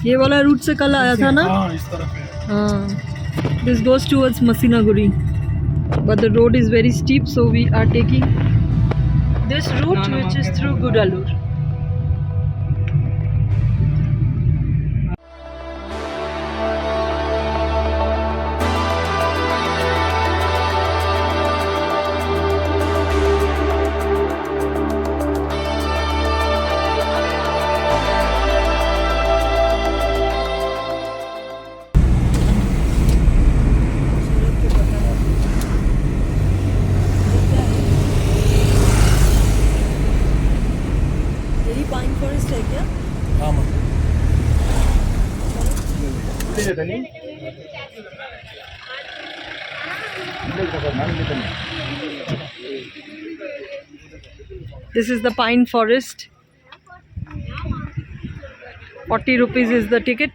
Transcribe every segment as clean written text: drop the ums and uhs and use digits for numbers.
ये वाला रूट से कल आया था ना? हाँ इस तरफ है. हाँ. This goes towards Masinagudi, but the road is very steep, so we are taking this route, which is through Gudalur. Pine forest है क्या? हाँ माँ. This is the pine forest. 40 rupees is the ticket.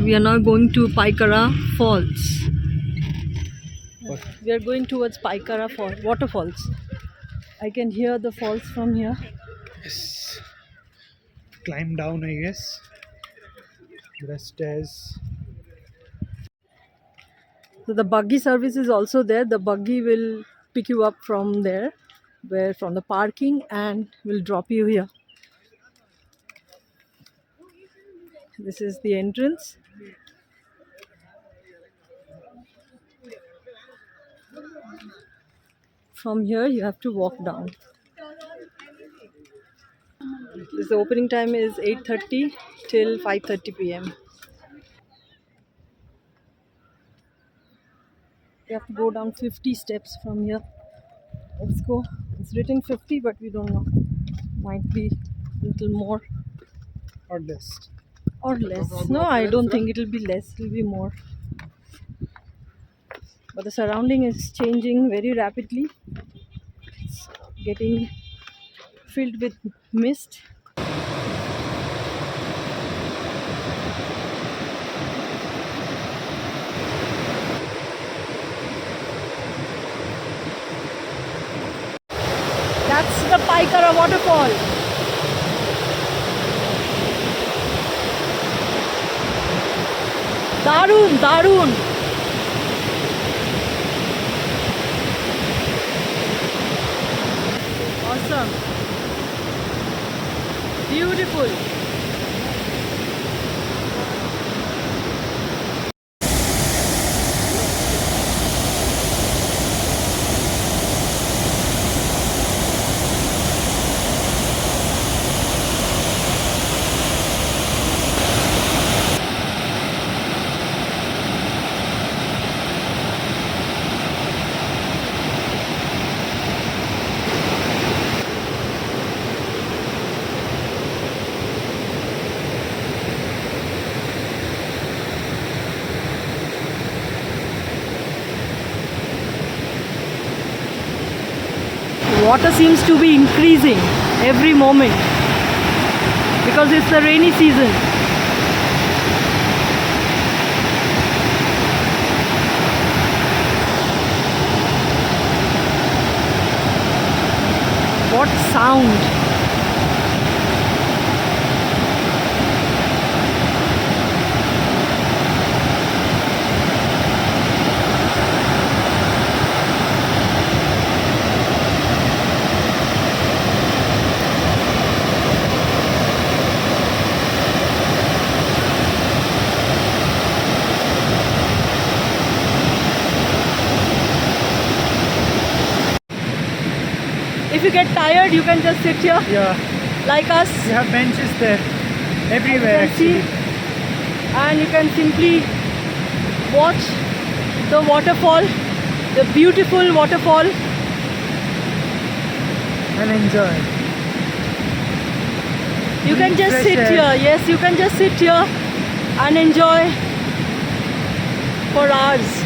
We are now going to Pykara Falls. We are going towards Pykara Waterfalls. I can hear the falls from here. Yes. Climb down, I guess. The stairs. So the buggy service is also there. The buggy will pick you up from there, from the parking, and will drop you here. This is the entrance. From here you have to walk down. This opening time is 8:30 till 5:30 p.m. You have to go down 50 steps from here. Let's go. It's written 50, but we don't know. Might be a little more Or less. or less. No, I don't think it'll be less. It'll be more. But the surrounding is changing very rapidly. It's getting filled with mist. That's the Pykara Waterfall. Darun, Darun. Awesome. Beautiful. Water seems to be increasing every moment because it's the rainy season. What sound! you get tired, you can just sit here Yeah, like us. we have benches there everywhere You can see, actually. and you can simply watch the waterfall, the beautiful waterfall. And enjoy. You can just Fresh sit air. here. Yes, you can just sit here and enjoy for hours.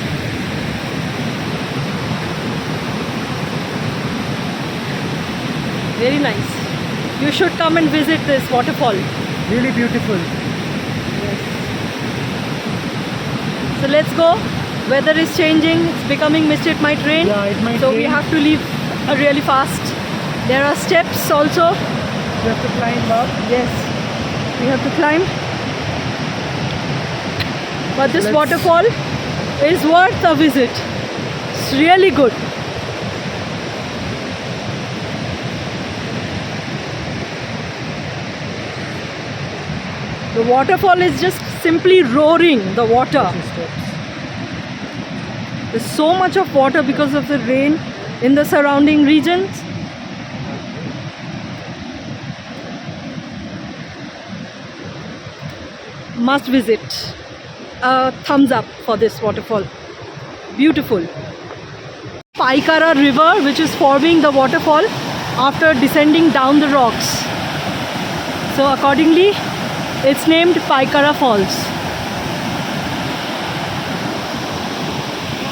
Very nice. You should come and visit this waterfall. Really beautiful. So let's go. Weather is changing. It's becoming misty. It might rain. Yeah, it might So we rain. have to leave really fast. There are steps also. You have to climb up. Yes, we have to climb. But this Let's- waterfall is worth a visit. It's really good. The waterfall is just simply roaring, the water. Steps. There's so much of water because of the rain in the surrounding regions. Must visit. A thumbs up for this waterfall. Beautiful. Pykara river, which is forming the waterfall after descending down the rocks. So accordingly, it's named Pykara Falls.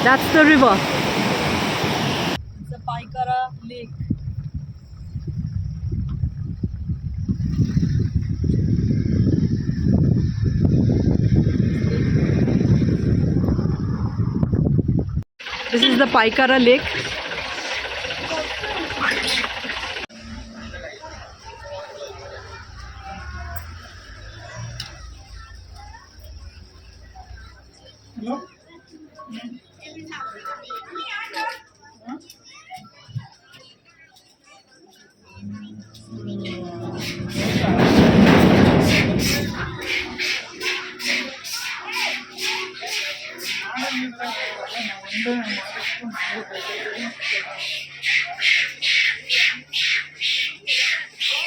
That's the river. It's the Pykara Lake. This is the Pykara Lake.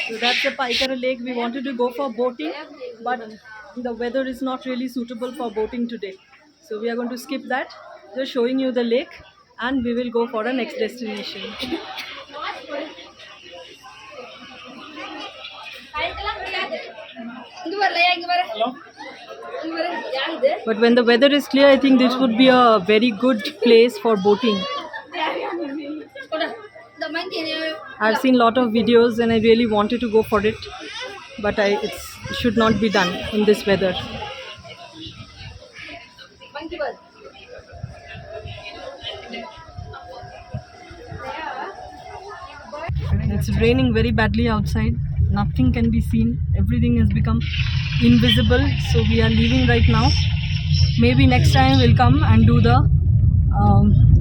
So that's the Pykara Lake. We wanted to go for boating, but the weather is not really suitable for boating today. So we are going to skip that. Just showing you the lake, and we will go for our next destination. But when the weather is clear, I think this would be a very good place for boating. I've seen a lot of videos and I really wanted to go for it, but it should not be done in this weather. It's raining very badly outside. Nothing can be seen. Everything has become invisible. So we are leaving right now. Maybe next time we'll come and do the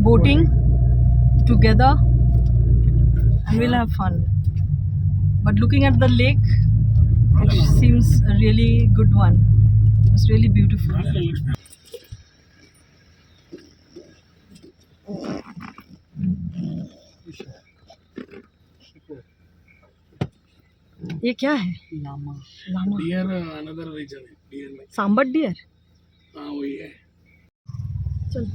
boating together and we'll have fun. But looking at the lake, it seems a really good one. It's really beautiful. ये क्या है? Llama. Llama. Deer, another region. Deer. Sambar deer. हाँ वही है. चल.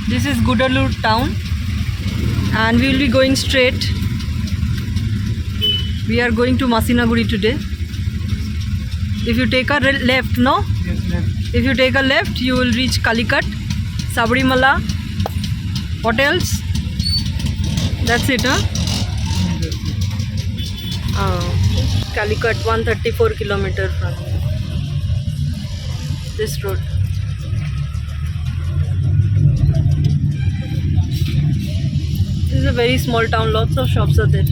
This is Gudalur town and we will be going straight. We are going to Masinagudi today. If you take a left, no? Yes, left. If you take a left, you will reach Calicut Sabrimala. What else? That's it, huh? Calicut, 134 kilometer from this road. This is a very small town. Lots of shops are there.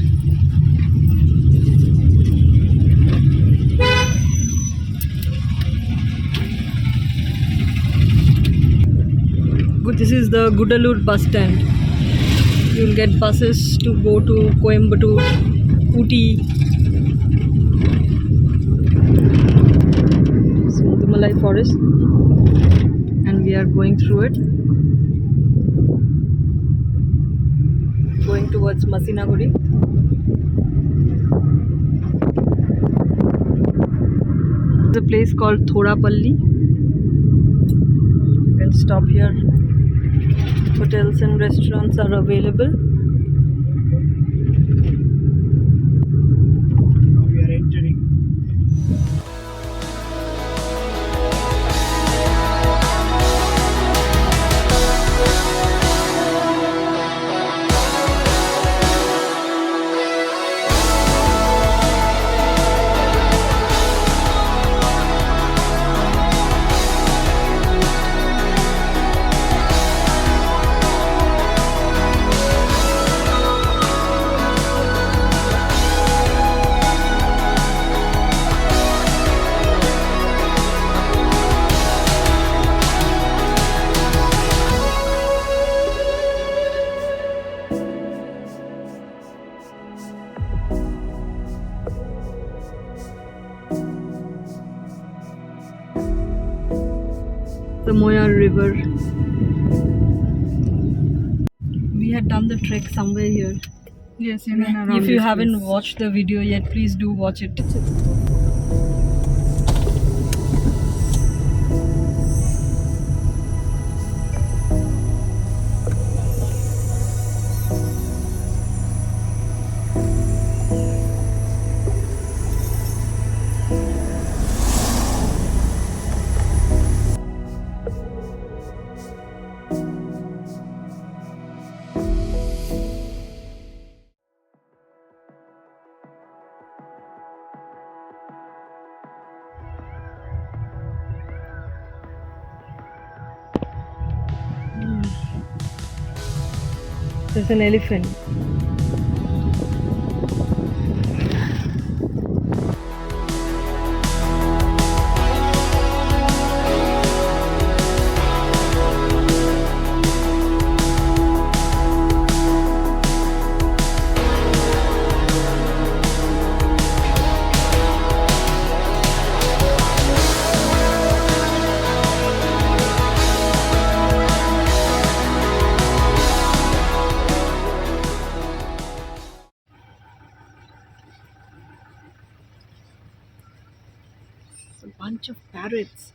This is the Gudalur bus stand. You will get buses to go to Coimbatore, Ooty. It's Mudumalai forest, and we are going through it, going towards Masinagudi. There's a place called Thorapalli. You can stop here. Hotels and restaurants are available. Now we are entering. The Moya River. We had done the trek somewhere here. Yes, in and around. If you this haven't place. watched the video yet, please do watch it. There's an elephant. A bunch of parrots.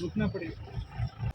रुकना पड़ेगा.